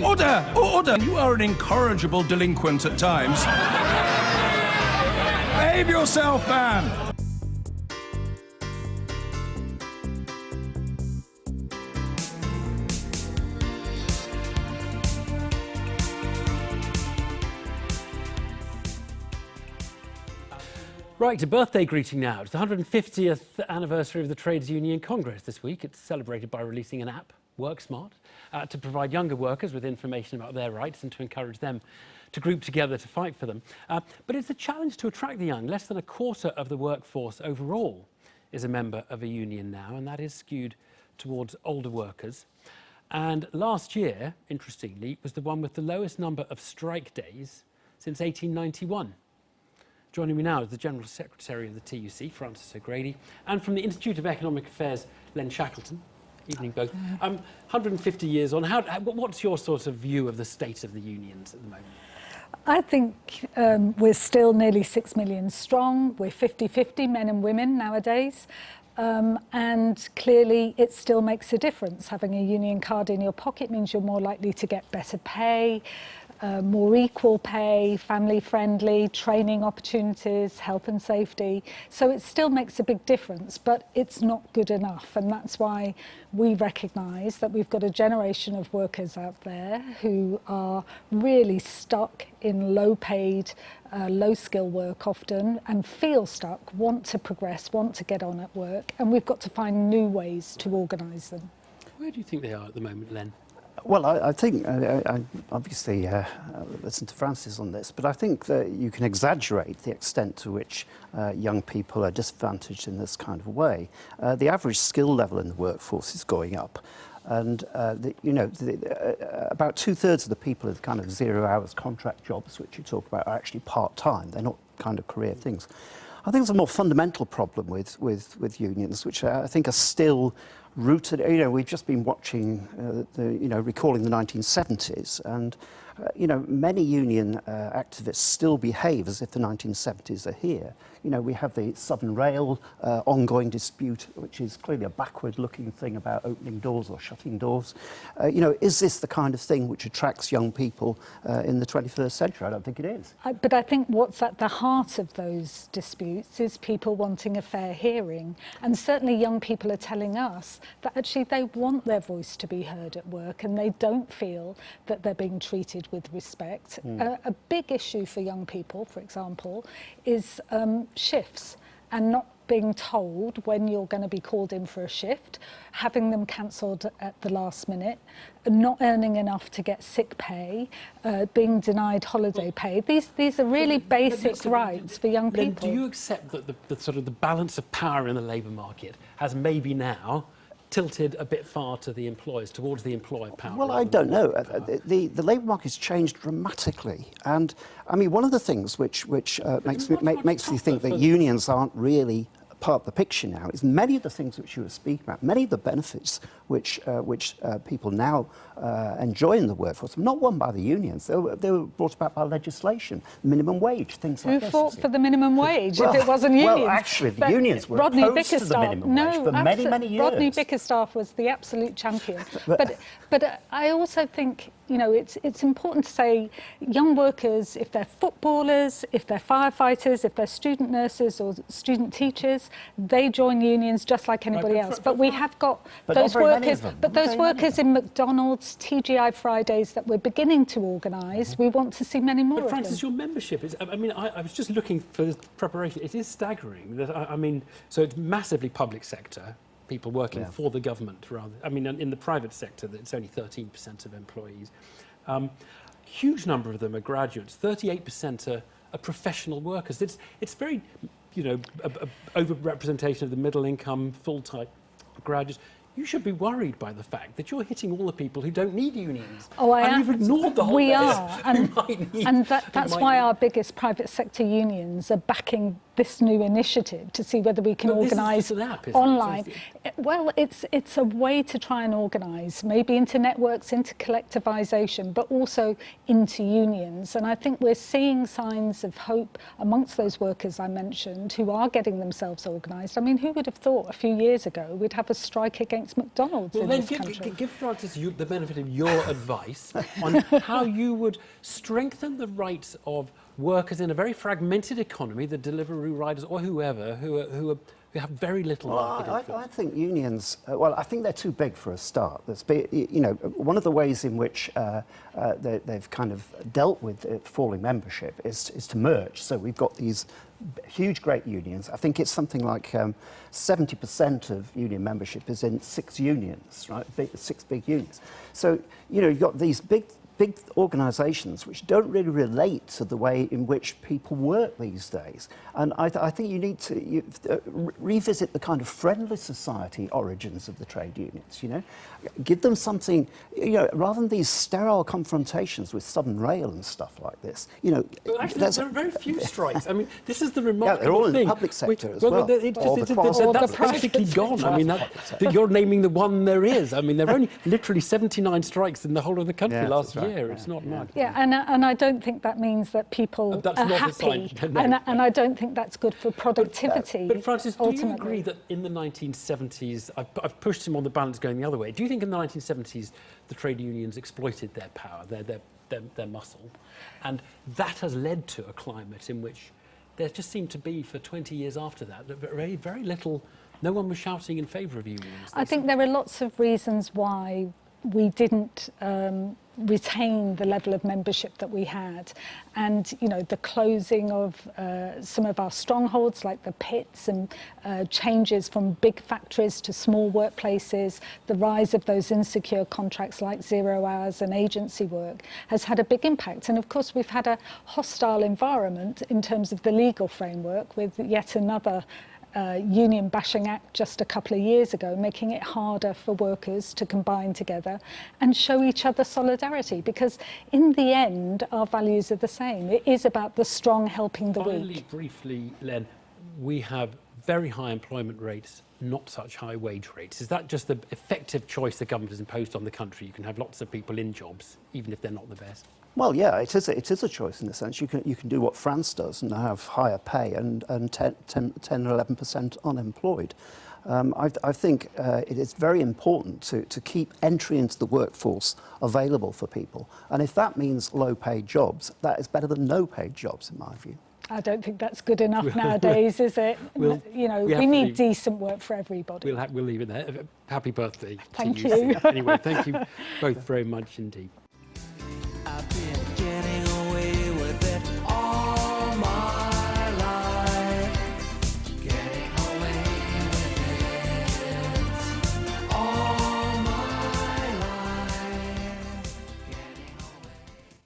Order! Order! You are an incorrigible delinquent at times. Behave yourself, man! Right, a birthday greeting now. It's the 150th anniversary of the Trades Union Congress this week. It's celebrated by releasing an app, WorkSmart, to provide younger workers with information about their rights and to encourage them to group together to fight for them. But it's a challenge to attract the young. Less than a quarter of the workforce overall is a member of a union now, and that is skewed towards older workers. And last year, interestingly, was the one with the lowest number of strike days since 1891. Joining me now is the General Secretary of the TUC, Francis O'Grady, and from the Institute of Economic Affairs, Len Shackleton. Evening both. 150 years on, what's your sort of view of the state of the unions at the moment? I think we're still nearly 6 million strong. We're 50-50 men and women nowadays. And clearly it still makes a difference. Having a union card in your pocket means you're more likely to get better pay, more equal pay, family-friendly, training opportunities, health and safety. So it still makes a big difference, but it's not good enough. And that's why we recognise that we've got a generation of workers out there who are really stuck in low-paid, low-skill work often, and feel stuck, want to progress, want to get on at work, and we've got to find new ways to organise them. Where do you think they are at the moment, Len? Well, I think, I obviously listen to Francis on this, but I think that you can exaggerate the extent to which young people are disadvantaged in this kind of way. The average skill level in the workforce is going up. And, about 2/3 of the people with kind of 0 hours contract jobs, which you talk about, are actually part-time. They're not kind of career things. I think there's a more fundamental problem with unions, which I think are still rooted. We've just been watching, recalling the 1970s, and many union activists still behave as if the 1970s are here. We have the Southern Rail ongoing dispute, which is clearly a backward-looking thing about opening doors or shutting doors. Is this the kind of thing which attracts young people in the 21st century? I don't think it is. But I think what's at the heart of those disputes is people wanting a fair hearing. And certainly young people are telling us that actually they want their voice to be heard at work, and they don't feel that they're being treated with respect. A big issue for young people, for example, is shifts, and not being told when you're going to be called in for a shift, having them cancelled at the last minute, not earning enough to get sick pay, being denied holiday pay. These are really basic rights for young people. Do you accept that the sort of the balance of power in the labour market has maybe now tilted a bit far to the employers, towards the employer power? Well, I don't know. The labour market's changed dramatically, and I mean, one of the things which makes me think that unions aren't really part of the picture now is many of the things which you were speaking about, many of the benefits which people now enjoy in the workforce, not won by the unions. They were brought about by legislation, minimum wage, things like this. Who fought for the minimum wage if it wasn't unions? Well, actually, the unions were opposed to the minimum wage for many, many years. Rodney Bickerstaff was the absolute champion. But I also think, it's important to say young workers, if they're footballers, if they're firefighters, if they're student nurses or student teachers, they join unions just like anybody else. But we have got those workers in McDonald's, TGI Fridays that we're beginning to organise. We want to see many more of them. But Francis, your membership is, I was just looking for the preparation. It is staggering. So it's massively public sector, people working for the government rather. In the private sector, it's only 13% of employees. Huge number of them are graduates. 38% are professional workers. It's very, over-representation of the middle income, full-time graduates. You should be worried by the fact that you're hitting all the people who don't need unions. Oh, I am. You've ignored the whole We are, and that's why our biggest private sector unions are backing this new initiative to see whether we can organise online. Well, it's a way to try and organise, maybe into networks, into collectivisation, but also into unions. And I think we're seeing signs of hope amongst those workers I mentioned who are getting themselves organised. Who would have thought a few years ago we'd have a strike against against McDonald's Well, in then this country. give Francis the benefit of your advice on how you would strengthen the rights of workers in a very fragmented economy, the delivery riders or whoever, who have very little market Well, influence. I think unions, well, I think they're too big for a start. One of the ways in which they've kind of dealt with falling membership is to merge. So we've got these huge, great unions. I think it's something like 70% of union membership is in 6 unions, right? 6 big unions. So, you've got these big organisations which don't really relate to the way in which people work these days. And I think you need to revisit the kind of friendly society origins of the trade unions, Give them something, rather than these sterile confrontations with Southern Rail and stuff like this, Well, actually, there are very few strikes. I mean, this is the remarkable they're all in thing. the public sector as well. That's practically gone. I mean, you're naming the one there is. I mean, there were only literally 79 strikes in the whole of the country last year. It's not much. Yeah, and I don't think that means that people That's are not the happy, sign, no. and I don't think that's good for productivity. But Francis, do you ultimately. agree that in the 1970s, I've pushed him on the balance going the other way. Do you think in the 1970s the trade unions exploited their power, their muscle, and that has led to a climate in which there just seemed to be, for 20 years after that, very, very little, no one was shouting in favour of unions? I think there are lots of reasons why we didn't retain the level of membership that we had, and the closing of some of our strongholds like the pits, and changes from big factories to small workplaces, the rise of those insecure contracts like 0 hours and agency work has had a big impact. And of course we've had a hostile environment in terms of the legal framework, with yet another Union Bashing Act just a couple of years ago, making it harder for workers to combine together and show each other solidarity, because in the end our values are the same. It is about the strong helping the weak. Finally, briefly, Len, we have very high employment rates, not such high wage rates. Is that just the effective choice the government has imposed on the country? You can have lots of people in jobs, even if they're not the best. Well, yeah, it is a choice in a sense. You can do what France does and have higher pay and 10 or 11% unemployed. I think it is very important to keep entry into the workforce available for people. And if that means low-paid jobs, that is better than no-paid jobs, in my view. I don't think that's good enough nowadays, is it? We need decent work for everybody. We'll leave it there. Happy birthday Thank to you. Anyway, thank you both very much indeed. I've been